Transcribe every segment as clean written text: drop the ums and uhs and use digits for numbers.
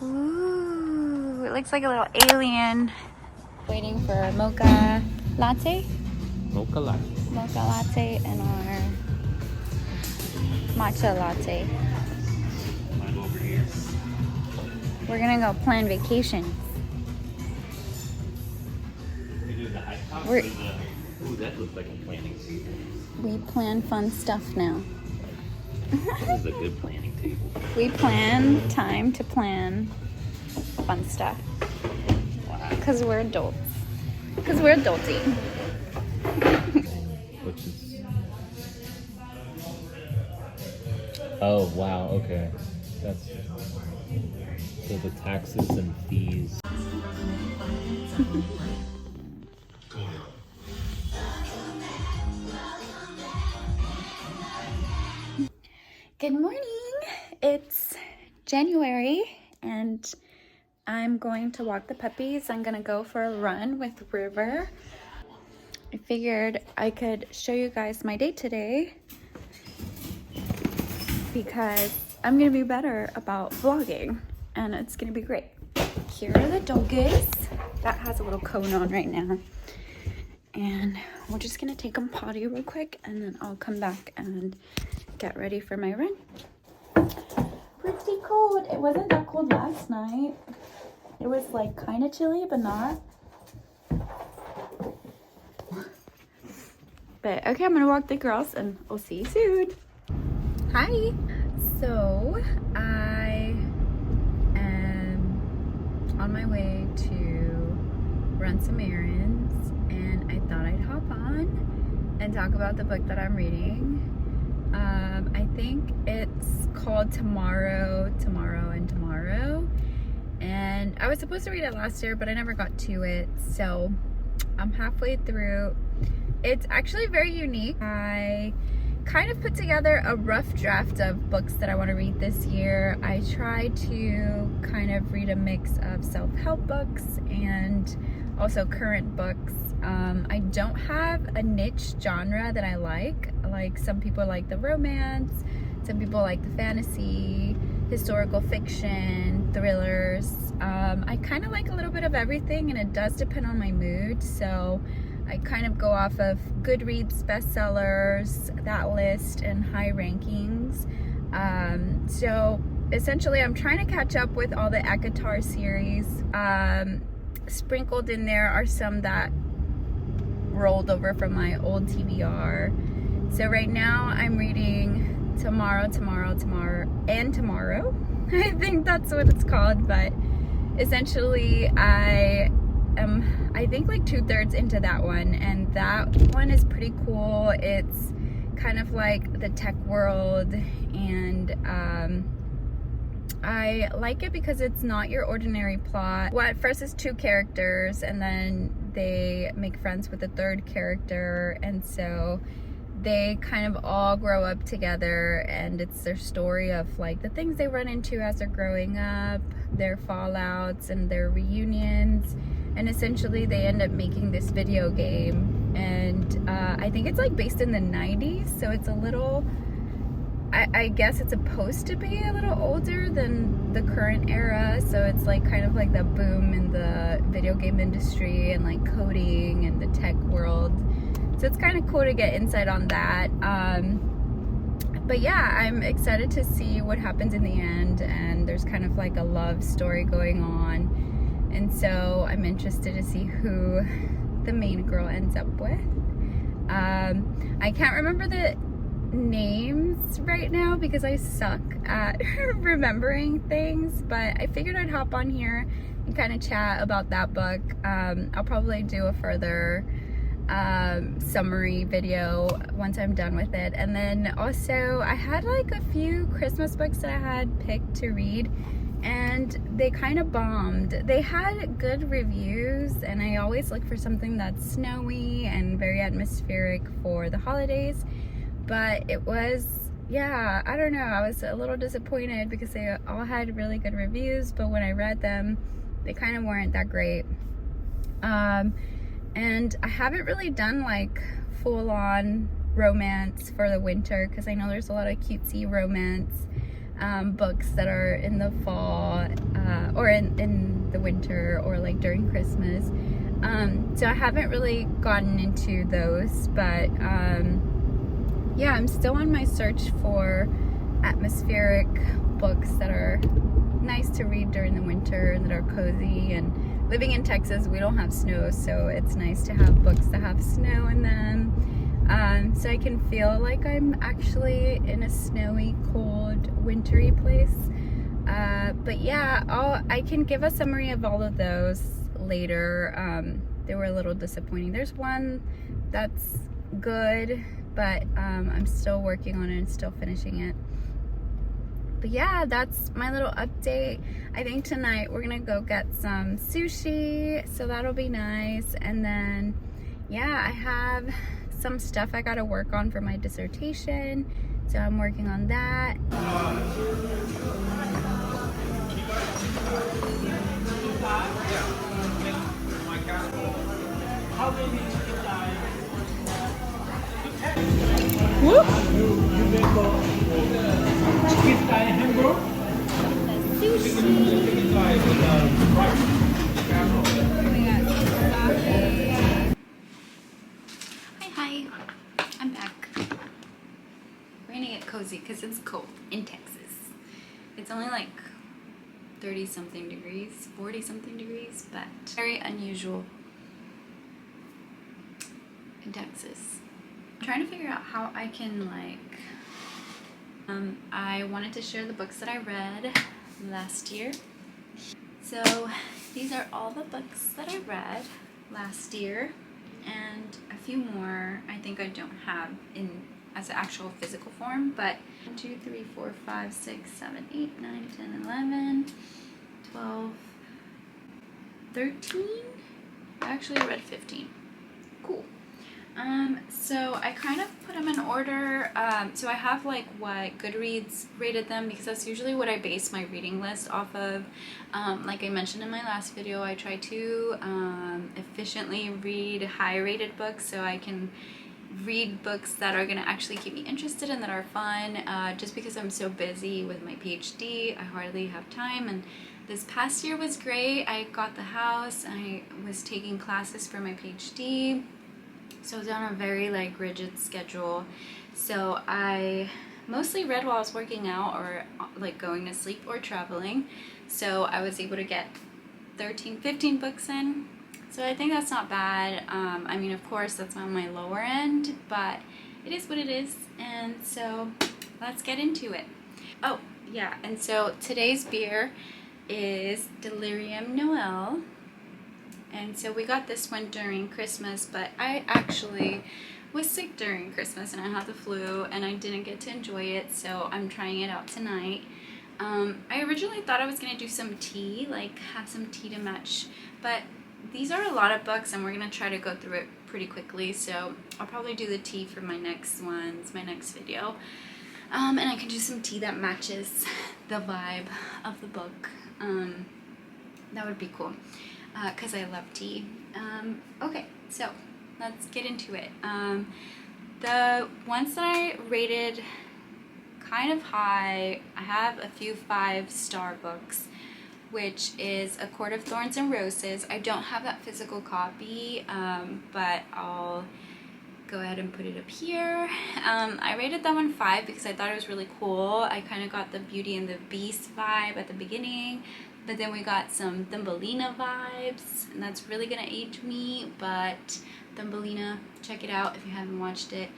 Ooh, it looks like a little alien. Waiting for a mocha latte. Mocha latte. Mocha latte and our matcha latte. Mine over here. We're gonna go plan vacations. Ooh, that looks like a planning table. We plan fun stuff now. This is a good planning table. We plan time to plan fun stuff. Wow. Because we're adults. Because we're adulting. Which is... Oh, wow, okay. That's... So the taxes and fees. Good morning. It's January and I'm going to walk the puppies. I'm gonna go for a run with River. I figured I could show you guys my day today because I'm gonna be better about vlogging and it's gonna be great. Here are the doggies. That has a little cone on right now. And we're just gonna take them potty real quick and then I'll come back and get ready for my run. Pretty cold. It wasn't that cold last night. It was like kind of chilly, but not. But okay, I'm gonna walk the girls and I'll see you soon. Hi. So I am on my way to run some errands and I thought I'd hop on and talk about the book that I'm reading. I think it's called Tomorrow, and Tomorrow. And I was supposed to read it last year, but I never got to it. So I'm halfway through. It's actually very unique. I kind of put together a rough draft of books that I want to read this year. I try to kind of read a mix of self-help books and also current books. I don't have a niche genre that I like. Like some people like the romance, some people like the fantasy, historical fiction, thrillers. I kind of like a little bit of everything and it does depend on my mood. So I kind of go off of Goodreads bestsellers, that list, and high rankings. So essentially I'm trying to catch up with all the ACOTAR series. Sprinkled in there are some that rolled over from my old TBR. So right now I'm reading Tomorrow, and Tomorrow. I think that's what it's called, but essentially I think like 2/3 into that one, and that one is pretty cool. It's kind of like the tech world, and I like it because it's not your ordinary plot. Well, at first it's 2 characters and then they make friends with the 3rd character, and so they kind of all grow up together and it's their story of like the things they run into as they're growing up, their fallouts and their reunions, and essentially they end up making this video game. And I think it's like based in the 90s, so it's a little, I guess it's supposed to be a little older than the current era, so it's like kind of like the boom in the video game industry and like coding and the tech world. So it's kind of cool to get insight on that. But yeah, I'm excited to see what happens in the end, and there's kind of like a love story going on, and so I'm interested to see who the main girl ends up with. I can't remember the names right now because I suck at remembering things, but I figured I'd hop on here and kind of chat about that book. I'll probably do a further summary video once I'm done with it. And then also I had like a few Christmas books that I had picked to read and they kind of bombed. They had good reviews and I always look for something that's snowy and very atmospheric for the holidays, but it was, yeah, I don't know, I was a little disappointed because they all had really good reviews, but when I read them they kind of weren't that great. And I haven't really done like full-on romance for the winter because I know there's a lot of cutesy romance books that are in the fall. or in the winter, or like during Christmas. So I haven't really gotten into those, but yeah, I'm still on my search for atmospheric books that are nice to read during the winter and that are cozy. And living in Texas, we don't have snow, so it's nice to have books that have snow in them, so I can feel like I'm actually in a snowy, cold, wintry place. But yeah, I can give a summary of all of those later. They were a little disappointing. There's one that's good, but I'm still working on it and still finishing it. But yeah, that's my little update. I think tonight we're gonna go get some sushi, so that'll be nice. And then yeah, I have some stuff I gotta work on for my dissertation, so I'm working on that. Hi, I'm back. We're gonna get cozy because it's cold in Texas. It's only like 30 something degrees, 40 something degrees, but very unusual in Texas. I'm trying to figure out how I can like, I wanted to share the books that I read last year. So these are all the books that I read last year, and a few more I think I don't have in as an actual physical form, but 1, 2, 3, 4, 5, 6, 7, 8, 9, 10, 11, 12, 13. I actually read 15. Cool. So I kind of put them in order. So I have like what Goodreads rated them, because that's usually what I base my reading list off of. Like I mentioned in my last video, I try to efficiently read high rated books so I can read books that are going to actually keep me interested and that are fun. Just because I'm so busy with my PhD, I hardly have time. And this past year was great. I got the house, I was taking classes for my PhD. So I was on a very like rigid schedule. So I mostly read while I was working out or like going to sleep or traveling. So I was able to get 13, 15 books in. So I think that's not bad. I mean, of course, that's on my lower end, but it is what it is. And so let's get into it. Oh, yeah. And so today's beer is Delirium Noel. And so we got this one during Christmas, but I actually was sick during Christmas and I had the flu and I didn't get to enjoy it, so I'm trying it out tonight. I originally thought I was going to do some tea, like have some tea to match, but these are a lot of books and we're going to try to go through it pretty quickly, so I'll probably do the tea for my next ones, my next video. And I can do some tea that matches the vibe of the book. That would be cool. Because I love tea. Okay, so let's get into it. The ones that I rated kind of high, I have a few 5-star books, which is A Court of Thorns and Roses. I don't have that physical copy, but I'll go ahead and put it up here. I rated that one 5 because I thought it was really cool. I kind of got the Beauty and the Beast vibe at the beginning. But then we got some Thumbelina vibes, and that's really gonna age me, but Thumbelina, check it out if you haven't watched it.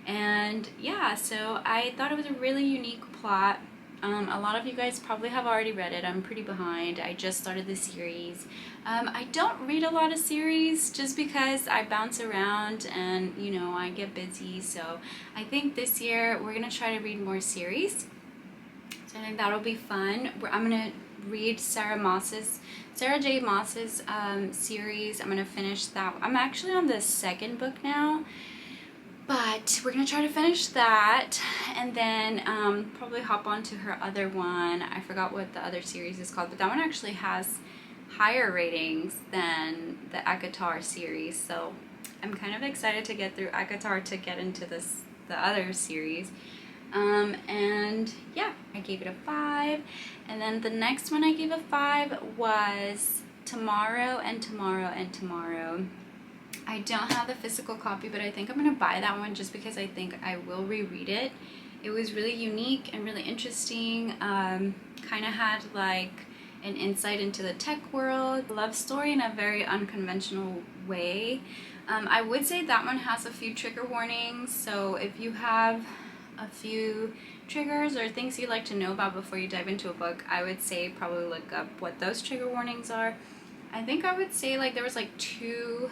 And yeah, so I thought it was a really unique plot. A lot of you guys probably have already read it. I'm pretty behind. I just started the series. I don't read a lot of series just because I bounce around and, you know, I get busy. So I think this year we're gonna try to read more series. So I think that'll be fun. I'm gonna read Sarah J. Maas's series. I'm gonna finish that. I'm actually on the 2nd book now, but we're gonna try to finish that and then probably hop on to her other one. I forgot what the other series is called, but that one actually has higher ratings than the ACOTAR series, so I'm kind of excited to get through ACOTAR to get into the other series. And yeah, I gave it a 5. And then the next one I gave a 5 was Tomorrow and Tomorrow and Tomorrow. I don't have the physical copy, but I think I'm gonna buy that one just because I think I will reread it. It was really unique and really interesting. Kind of had like an insight into the tech world, love story in a very unconventional way. I would say that one has a few trigger warnings, so if you have a few triggers or things you'd like to know about before you dive into a book, I would say probably look up what those trigger warnings are. I think I would say like there was like 3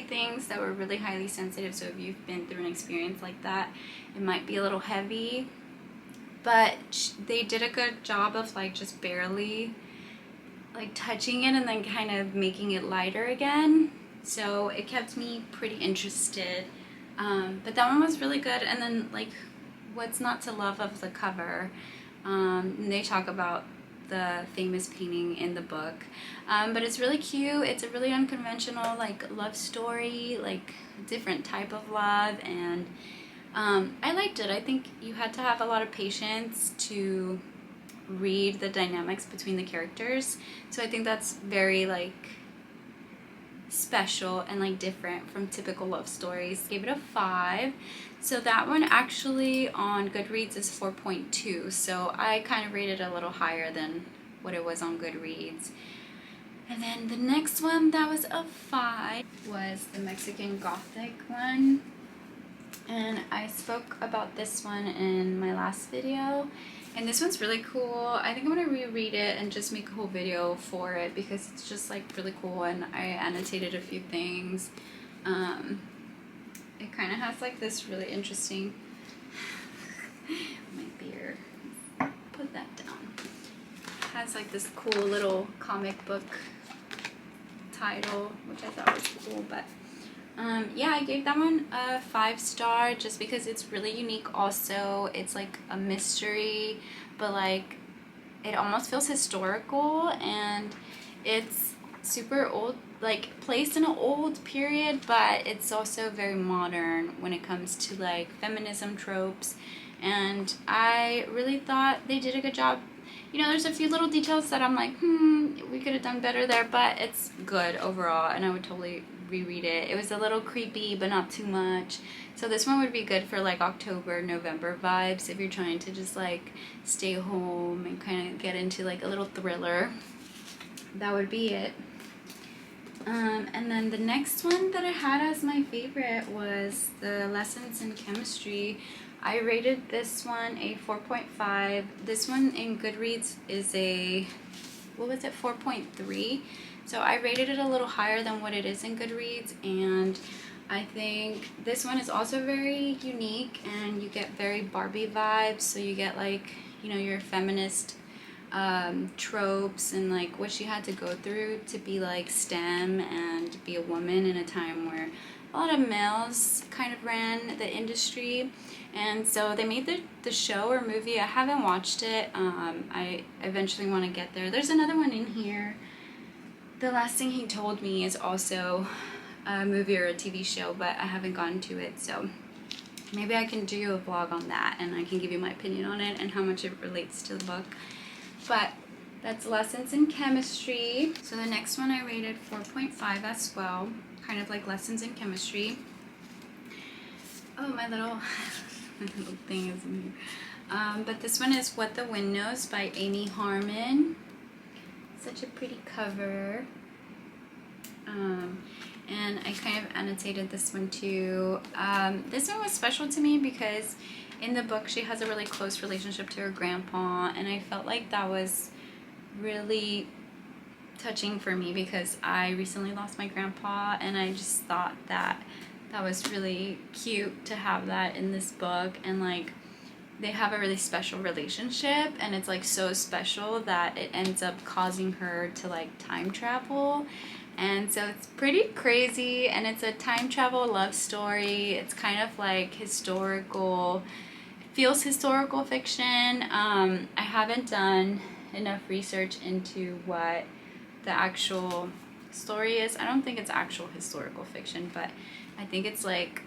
things that were really highly sensitive, so if you've been through an experience like that, it might be a little heavy, but they did a good job of like just barely like touching it and then kind of making it lighter again, so it kept me pretty interested. But that one was really good. And then like what's not to love of the cover, they talk about the famous painting in the book, but it's really cute. It's a really unconventional like love story, like different type of love, and I liked it. I think you had to have a lot of patience to read the dynamics between the characters, so I think that's very like special and like different from typical love stories. Gave it a 5. So that one actually on Goodreads is 4.2, so I kind of rated it a little higher than what it was on Goodreads. And then the next one that was a 5 was the Mexican Gothic one, and I spoke about this one in my last video, and this one's really cool. I think I'm gonna reread it and just make a whole video for it because it's just like really cool, and I annotated a few things. It kind of has like this really interesting my beer, put that down. It has like this cool little comic book title, which I thought was cool. But yeah, I gave that one a 5-star just because it's really unique. Also, it's like a mystery, but like it almost feels historical, and it's super old, like placed in an old period, but it's also very modern when it comes to like feminism tropes, and I really thought they did a good job. You know, there's a few little details that I'm like, we could have done better there, but it's good overall, and I would totally reread it. It was a little creepy, but not too much. So this one would be good for like October, November vibes if you're trying to just like stay home and kind of get into like a little thriller. That would be it. And then the next one that I had as my favorite was the Lessons in Chemistry. I rated this one a 4.5. This one in Goodreads is a, what was it, 4.3. So I rated it a little higher than what it is in Goodreads, and I think this one is also very unique, and you get very Barbie vibes. So you get like, you know, your feminist tropes and like what she had to go through to be like STEM and be a woman in a time where a lot of males kind of ran the industry. And so they made the show or movie. I haven't watched it. I eventually want to get there. There's another one in here. The Last Thing He Told Me is also a movie or a TV show, but I haven't gotten to it, so maybe I can do a vlog on that and I can give you my opinion on it and how much it relates to the book. But that's Lessons in Chemistry. So the next one I rated 4.5 as well, kind of like Lessons in Chemistry. Oh, my little thing is in here. But this one is What the Wind Knows by Amy Harmon. Such a pretty cover. And I kind of annotated this one too. This one was special to me because in the book she has a really close relationship to her grandpa, and I felt like that was really touching for me because I recently lost my grandpa, and I just thought that that was really cute to have that in this book. And like they have a really special relationship, and it's like so special that it ends up causing her to like time travel. And so it's pretty crazy, and it's a time travel love story. It's kind of like historical, it feels historical fiction. I haven't done enough research into what the actual story is. I don't think it's actual historical fiction, but I think it's like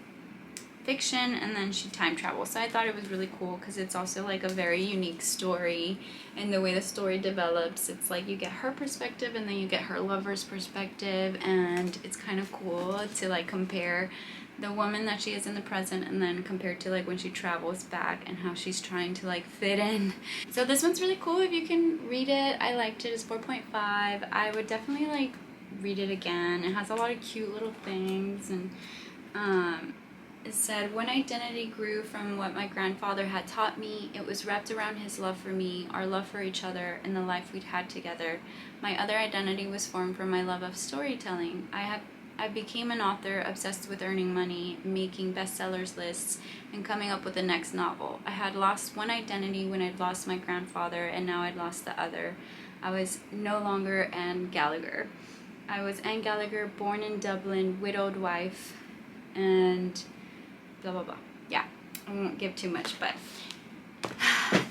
fiction, and then she time travels. So I thought it was really cool because it's also like a very unique story, and the way the story develops, it's like you get her perspective and then you get her lover's perspective, and it's kind of cool to like compare the woman that she is in the present and then compared to like when she travels back and how she's trying to like fit in. So this one's really cool if you can read it. I liked it. It's 4.5. I would definitely like read it again. It has a lot of cute little things, and it said, when identity grew from what my grandfather had taught me, it was wrapped around his love for me, our love for each other, and the life we'd had together. My other identity was formed from my love of storytelling. I became an author obsessed with earning money, making bestsellers lists, and coming up with the next novel. I had lost one identity when I'd lost my grandfather, and now I'd lost the other. I was no longer Anne Gallagher. I was Anne Gallagher, born in Dublin, widowed wife, and blah blah blah. Yeah, I won't give too much, but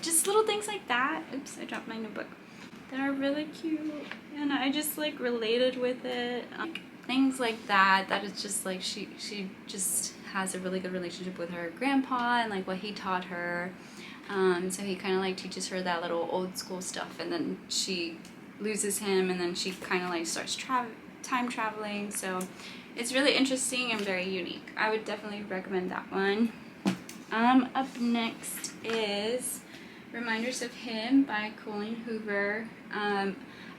just little things like that. Oops, I dropped my notebook. That are really cute, and I just like related with it. Things like that. That is just like she just has a really good relationship with her grandpa and like what he taught her. So he kind of like teaches her that little old school stuff, and then she loses him, and then she kind of like starts time traveling. So it's really interesting and very unique. I would definitely recommend that one. Up next is Reminders of Him by Colleen Hoover.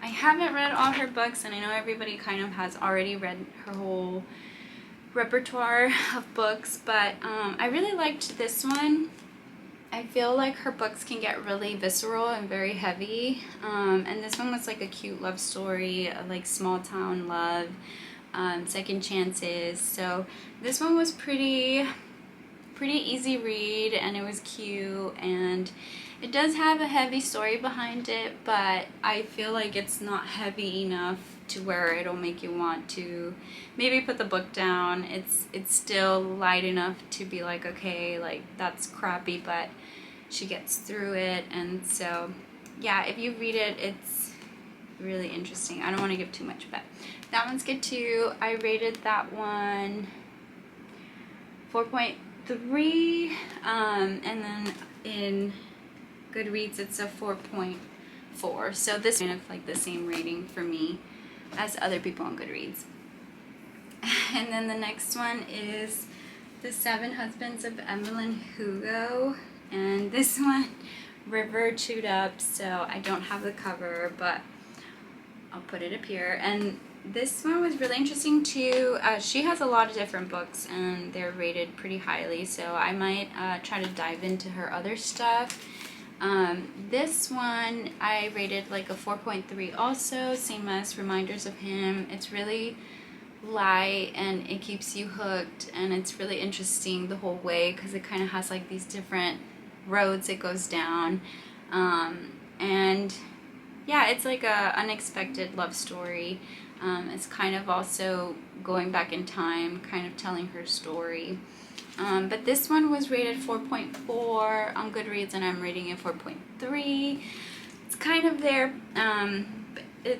I haven't read all her books, and I know everybody kind of has already read her whole repertoire of books, but I really liked this one. I feel like her books can get really visceral and very heavy, and this one was like a cute love story, like small town love, second chances. So this one was pretty easy read, and it was cute, and it does have a heavy story behind it, but I feel like it's not heavy enough to where it'll make you want to maybe put the book down. It's still light enough to be like, okay, like that's crappy, but she gets through it. And so yeah, if you read it, it's really interesting. I don't want to give too much, but that one's good too. I rated that one 4.3, and then in Goodreads it's a 4.4. So this is kind of like the same rating for me as other people on Goodreads. And then the next one is The Seven Husbands of Evelyn Hugo, and this one River chewed up, so I don't have the cover, but I'll put it up here. And this one was really interesting too. She has a lot of different books, and they're rated pretty highly, so I might try to dive into her other stuff. This one I rated like a 4.3 also, same as Reminders of Him. It's really light and it keeps you hooked, and it's really interesting the whole way because it kind of has like these different roads it goes down, and yeah, it's like a unexpected love story. It's kind of also going back in time, kind of telling her story. But this one was rated 4.4 on Goodreads, and I'm rating it 4.3. It's kind of there.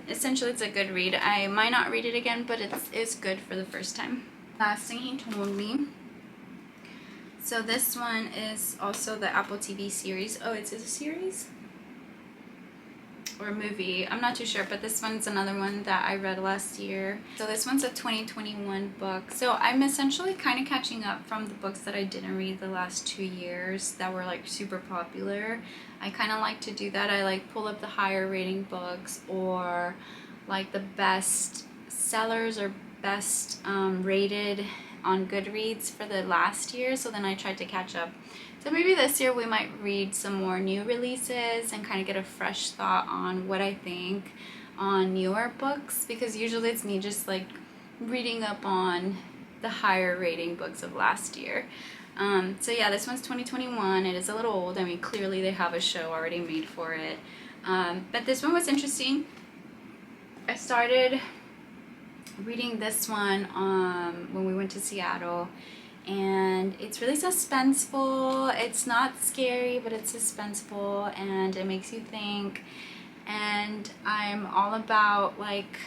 Essentially, it's a good read. I might not read it again, but it's good for the first time. Last Thing He Told Me. So this one is also the Apple TV series. Oh, it's a series? Or a movie, I'm not too sure, but this one's another one that I read last year. So this one's a 2021 book. So I'm essentially kind of catching up from the books that I didn't read the last 2 years that were like super popular. I kind of like to do that. I like pull up the higher rating books, or like the best sellers or best rated on Goodreads for the last year. So then I tried to catch up. So maybe this year we might read some more new releases and kind of get a fresh thought on what I think on newer books, because usually it's me just like reading up on the higher rating books of last year. So yeah, this one's 2021. It is a little old. I mean, clearly they have a show already made for it. But this one was interesting. I started reading this one when we went to Seattle, and it's really suspenseful. It's not scary, but it's suspenseful, and it makes you think. And I'm all about like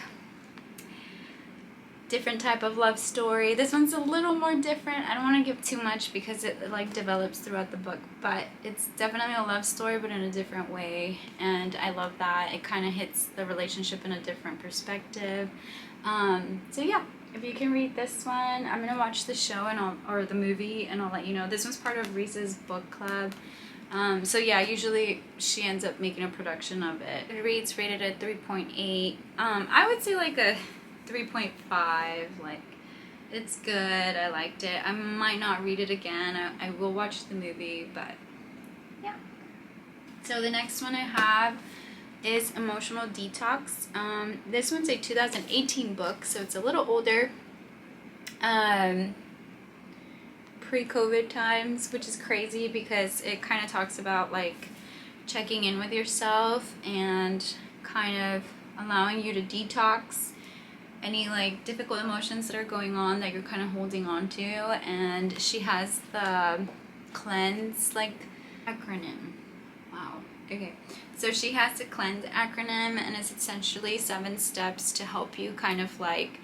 different type of love story. This one's a little more different. I don't want to give too much because it like develops throughout the book, but it's definitely a love story but in a different way, and I love that. It kind of hits the relationship in a different perspective. So yeah, if you can read this one, I'm gonna watch the show or the movie, and I'll let you know. This one's part of Reese's book club. So yeah, usually she ends up making a production of it. Goodreads rated at 3.8. I would say like a 3.5. Like, it's good. I liked it. I might not read it again. I will watch the movie, but yeah. So the next one I have is Emotional Detox. This one's a 2018 book, so it's a little older. Pre-COVID times, which is crazy because it kind of talks about like checking in with yourself and kind of allowing you to detox any like difficult emotions that are going on that you're kind of holding on to. And she has the cleanse like acronym. Wow. Okay, so she has the cleanse acronym, and it's essentially 7 steps to help you kind of like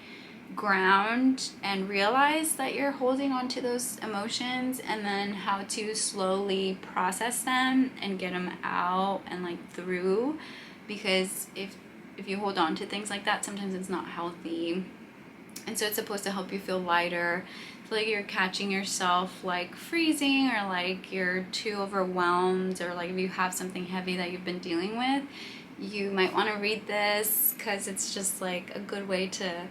ground and realize that you're holding on to those emotions, and then how to slowly process them and get them out and like through, because if you hold on to things like that, sometimes it's not healthy. And so it's supposed to help you feel lighter. Feel like you're catching yourself like freezing, or like you're too overwhelmed, or like if you have something heavy that you've been dealing with, you might want to read this, because it's just like a good way to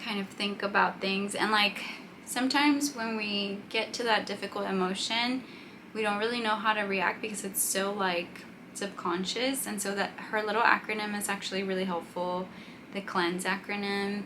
kind of think about things. And like sometimes when we get to that difficult emotion, we don't really know how to react because it's so like subconscious. And so that her little acronym is actually really helpful, the cleanse acronym.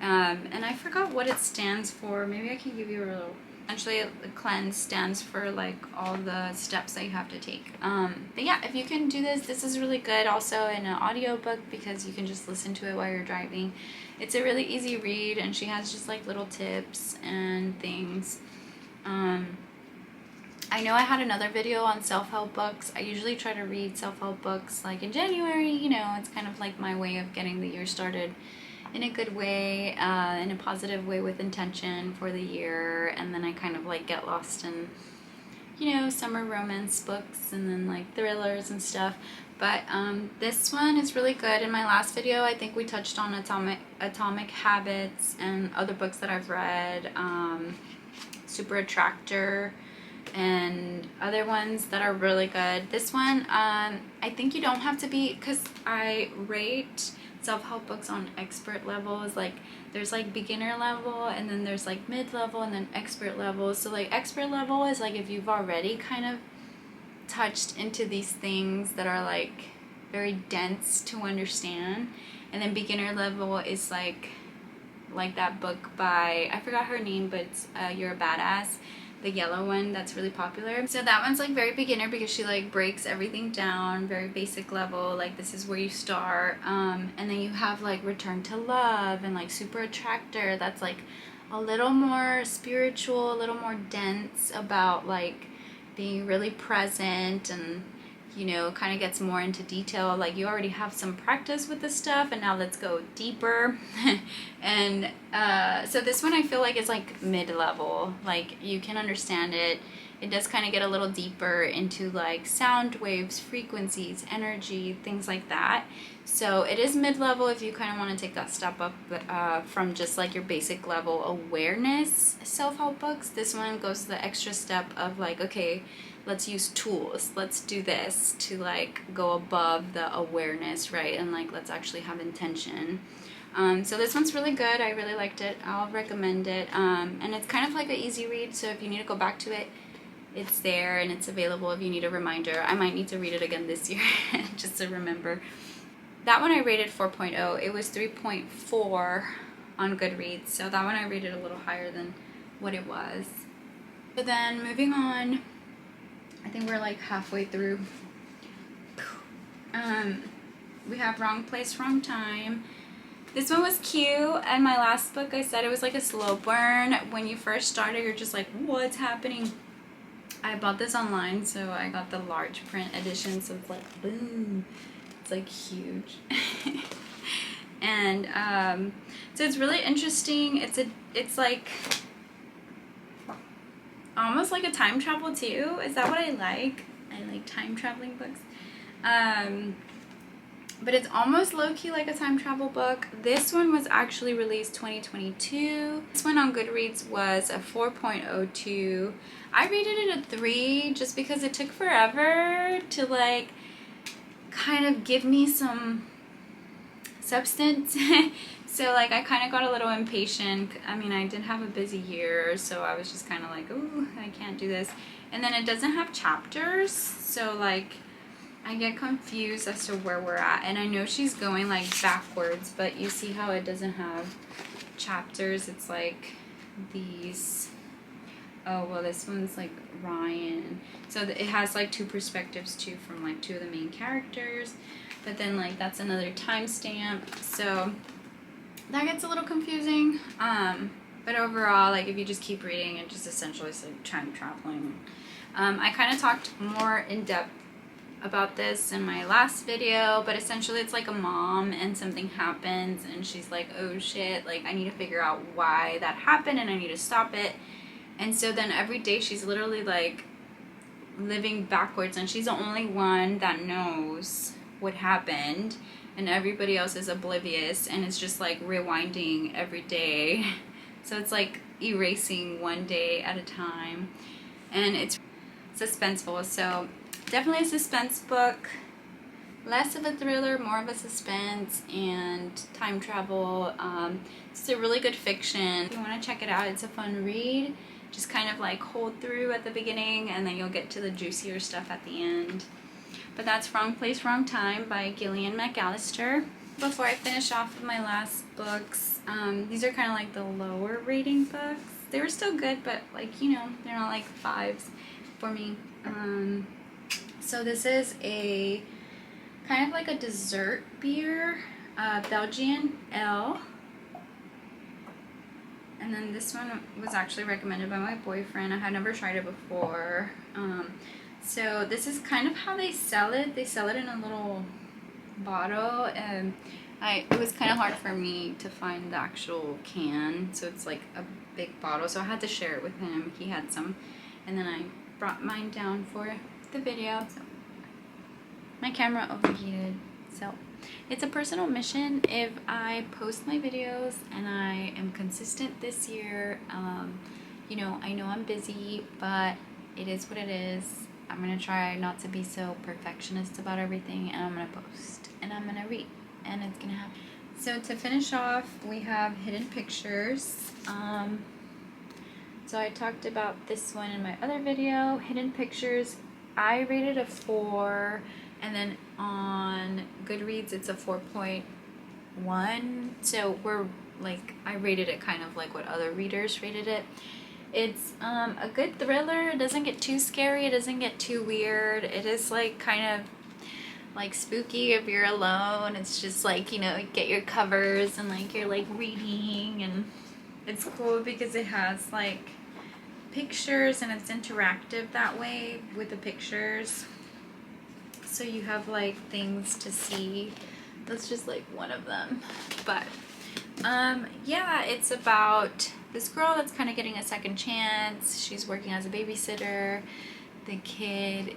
And I forgot what it stands for. Maybe I can give you a little. Actually, the cleanse stands for like all the steps that you have to take. But yeah, if you can do this is really good. Also in an audiobook, because you can just listen to it while you're driving. It's a really easy read, and she has just like little tips and things. I know I had another video on self-help books. I usually try to read self-help books like in January. You know, it's kind of like my way of getting the year started in a good way, in a positive way, with intention for the year. And then I kind of like get lost in, you know, summer romance books and then like thrillers and stuff. But this one is really good. In my last video, I think we touched on Atomic Habits and other books that I've read, Super Attractor, and other ones that are really good. This one, I think you don't have to be, because I rate self-help books on expert levels. Like there's like beginner level, and then there's like mid-level, and then expert level. So like expert level is like if you've already kind of touched into these things that are like very dense to understand, and then beginner level is like that book by, I forgot her name, but it's You're a Badass, the yellow one that's really popular. So that one's like very beginner, because she like breaks everything down, very basic level, like this is where you start. And then you have like Return to Love and like Super Attractor, that's like a little more spiritual, a little more dense, about like being really present, and you know, kind of gets more into detail. Like you already have some practice with this stuff, and now let's go deeper. And so this one I feel like is like mid-level, like you can understand it. It does kind of get a little deeper into like sound waves, frequencies, energy, things like that. So it is mid-level if you kind of want to take that step up from just like your basic level awareness self-help books. This one goes to the extra step of like, okay, let's use tools, let's do this to like go above the awareness, right? And like let's actually have intention. So this one's really good. I really liked it. I'll recommend it. And it's kind of like an easy read, so if you need to go back to it, it's there and it's available if you need a reminder. I might need to read it again this year just to remember. That one I rated 4.0. It was 3.4 on Goodreads, so that one I rated a little higher than what it was. But then moving on, I think we're like halfway through. We have Wrong Place, Wrong Time. This one was cute. And my last book, I said it was like a slow burn. When you first started, you're just like, what's happening? I bought this online, so I got the large print edition, so it's like, boom. It's like huge. And so it's really interesting. It's like almost like a time travel too. Is that what I like? I like time traveling books. But it's almost low-key like a time travel book. This one was actually released 2022. This one on Goodreads was a 4.02. I rated it a 3 just because it took forever to like kind of give me some substance. So like I kind of got a little impatient. I mean, I did have a busy year, so I was just kind of like, ooh, I can't do this. And then it doesn't have chapters, so like I get confused as to where we're at. And I know she's going like backwards, but you see how it doesn't have chapters. It's like these. Oh, well, this one's like Ryan. So it has like 2 perspectives too from like 2 of the main characters. But then like that's another timestamp. So that gets a little confusing. But overall, like if you just keep reading, it just essentially is like time traveling. I kind of talked more in depth about this in my last video, but essentially it's like a mom and something happens and she's like, oh shit, like I need to figure out why that happened and I need to stop it. And so then every day she's literally like living backwards, and she's the only one that knows what happened and everybody else is oblivious, and it's just like rewinding every day. So it's like erasing one day at a time, and it's suspenseful. So definitely a suspense book, less of a thriller, more of a suspense and time travel. It's a really good fiction. If you want to check it out, it's a fun read. Just kind of like hold through at the beginning and then you'll get to the juicier stuff at the end. But that's Wrong Place, Wrong Time by Gillian McAllister. Before I finish off with my last books, these are kind of like the lower rating books. They were still good, but like, you know, they're not like 5s for me. So this is a kind of like a dessert beer, Belgian Ale. And then this one was actually recommended by my boyfriend. I had never tried it before. So this is kind of how they sell it. They sell it in a little bottle, and it was kind of hard for me to find the actual can. So it's like a big bottle. So I had to share it with him. He had some, and then I brought mine down for the video. So my camera overheated. So it's a personal mission if I post my videos and I am consistent this year. You know, I know I'm busy, but it is what it is. I'm gonna try not to be so perfectionist about everything, and I'm gonna post and I'm gonna read, and it's gonna happen. So to finish off, we have Hidden Pictures. So I talked about this one in my other video. Hidden Pictures, I rated a 4. And then on Goodreads, it's a 4.1. So we're like, I rated it kind of like what other readers rated it. It's a good thriller. It doesn't get too scary. It doesn't get too weird. It is like kind of like spooky if you're alone. It's just like, you know, get your covers and like you're like reading, and it's cool because it has like pictures and it's interactive that way with the pictures. So you have like things to see. That's just like one of them. But yeah, it's about this girl that's kind of getting a second chance. She's working as a babysitter. The kid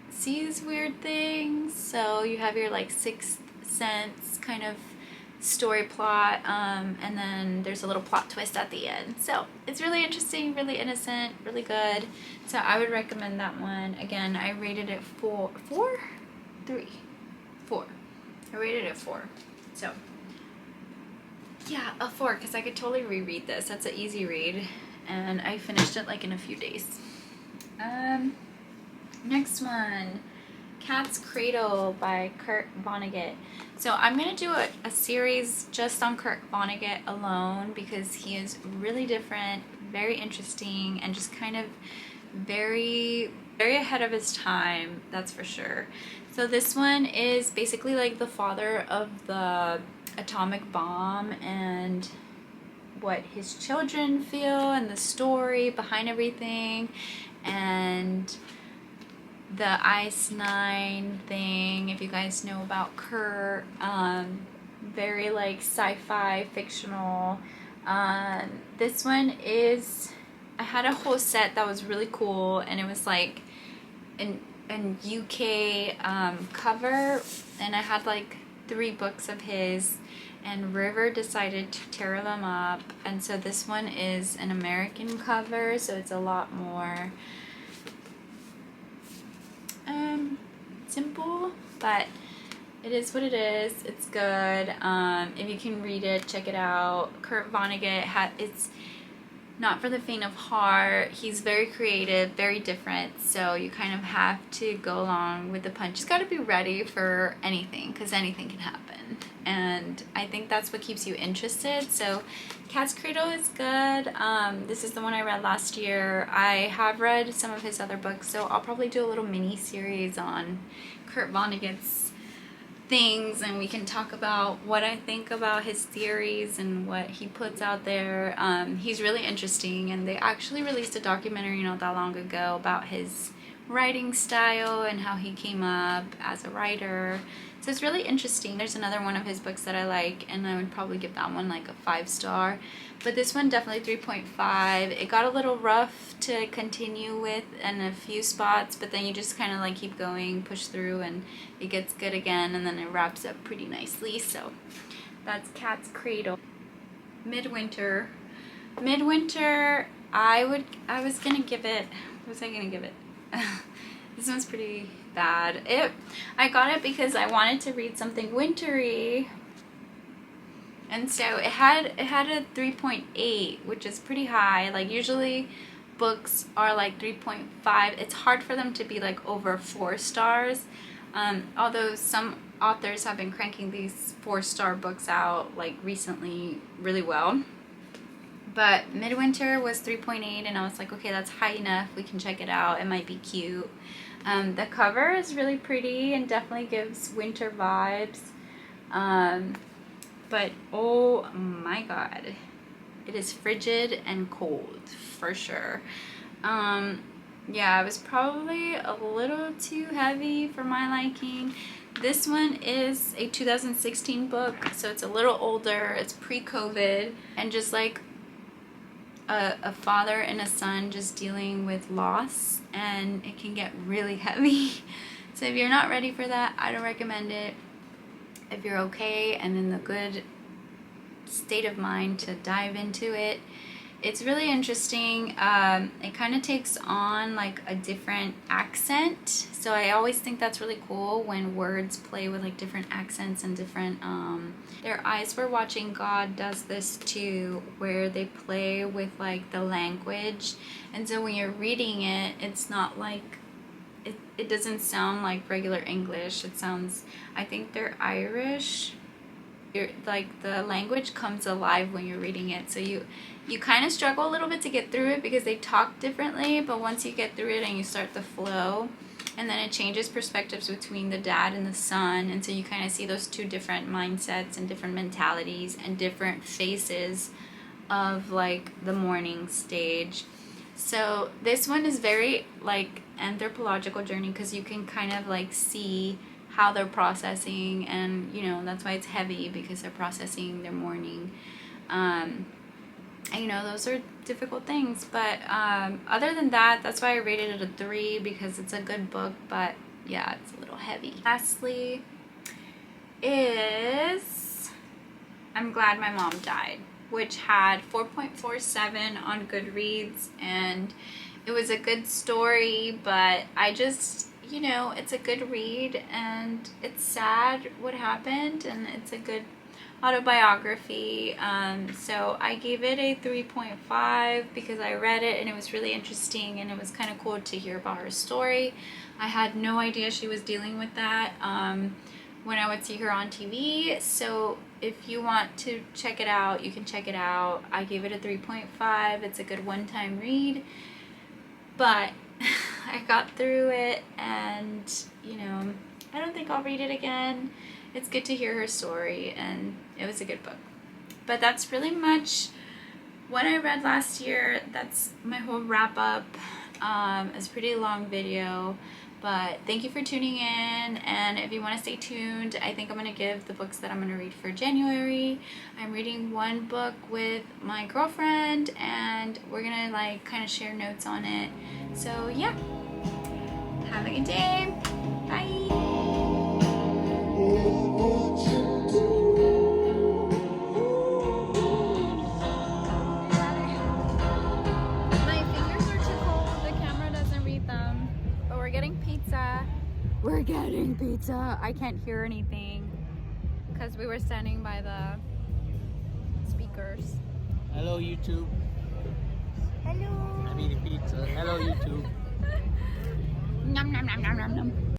sees weird things. So you have your like Sixth Sense kind of story plot, and then there's a little plot twist at the end. So it's really interesting, really innocent, really good. So I would recommend that one. Again, I rated it 4. I rated it 4. So yeah, a 4, because I could totally reread this. That's an easy read, and I finished it like in a few days. Next one, Cat's Cradle by Kurt Vonnegut. So I'm going to do a series just on Kurt Vonnegut alone because he is really different, very interesting, and just kind of very, very ahead of his time, that's for sure. So this one is basically like the father of the atomic bomb and what his children feel and the story behind everything, and the Ice 9 thing, if you guys know about Kurt. very like sci-fi fictional. This one is, I had a whole set that was really cool, and it was like an UK cover, and I had like 3 books of his, and River decided to tear them up, and so this one is an American cover, so it's a lot more simple, but it is what it is. It's good. If you can read it, check it out. Kurt Vonnegut, it's not for the faint of heart. He's very creative, very different, so you kind of have to go along with the punch. You've got to be ready for anything, because anything can happen, and I think that's what keeps you interested. So Cat's Cradle is good. This is the one I read last year. I have read some of his other books, so I'll probably do a little mini series on Kurt Vonnegut's things, and we can talk about what I think about his theories and what he puts out there. He's really interesting, and they actually released a documentary not that long ago about his writing style and how he came up as a writer. So it's really interesting. There's another one of his books that I like, and I would probably give that one like a 5-star, but this one definitely 3.5. It got a little rough to continue with in a few spots, but then you just kind of like keep going, push through, and it gets good again, and then it wraps up pretty nicely. So that's Cat's Cradle. Midwinter, I was gonna give it, what was I gonna give it? This one's pretty bad. I got it because I wanted to read something wintry, and so it had a 3.8, which is pretty high. Like usually books are like 3.5. It's hard for them to be like over 4 stars, although some authors have been cranking these 4-star books out like recently really well. But Midwinter was 3.8, and I was like, okay, that's high enough. We can check it out. It might be cute. The cover is really pretty and definitely gives winter vibes. But oh my god, it is frigid and cold for sure. Yeah, it was probably a little too heavy for my liking. This one is a 2016 book, so it's a little older. It's pre-COVID, and just like a father and a son just dealing with loss, and it can get really heavy. So if you're not ready for that, I don't recommend it. If you're okay and in the good state of mind to dive into it, it's really interesting. It kind of takes on like a different accent, so I always think that's really cool when words play with like different accents and different Their Eyes Were Watching God does this too, where they play with like the language, and so when you're reading it, it's not like it doesn't sound like regular English. It sounds, I think they're Irish. Like the language comes alive when you're reading it, so you kind of struggle a little bit to get through it because they talk differently, but once you get through it and you start the flow, and then it changes perspectives between the dad and the son, and so you kind of see those 2 different mindsets and different mentalities and different phases of like the mourning stage. So this one is very like anthropological journey, because you can kind of like see how they're processing, and you know that's why it's heavy, because they're processing their mourning. And you know those are difficult things, but other than that, that's why I rated it a 3, because it's a good book, but yeah, it's a little heavy. Lastly is I'm Glad My Mom Died, which had 4.47 on Goodreads, and it was a good story, but I just, you know, it's a good read, and it's sad what happened, and it's a good autobiography. So I gave it a 3.5 because I read it and it was really interesting, and it was kind of cool to hear about her story. I had no idea she was dealing with that when I would see her on TV. So if you want to check it out, you can check it out. I gave it a 3.5. It's a good one-time read, but I got through it, and you know, I don't think I'll read it again. It's good to hear her story, and it was a good book. But that's really much what I read last year. That's my whole wrap up. It's a pretty long video, But thank you for tuning in, and if you want to stay tuned, I think I'm going to give the books that I'm going to read for January. I'm reading one book with my girlfriend, and we're going to like kind of share notes on it. So yeah, have a good day. Bye. We're getting pizza. I can't hear anything because we were standing by the speakers. Hello, YouTube. Hello. I'm eating pizza. Hello, YouTube. Nom nom nom nom nom nom.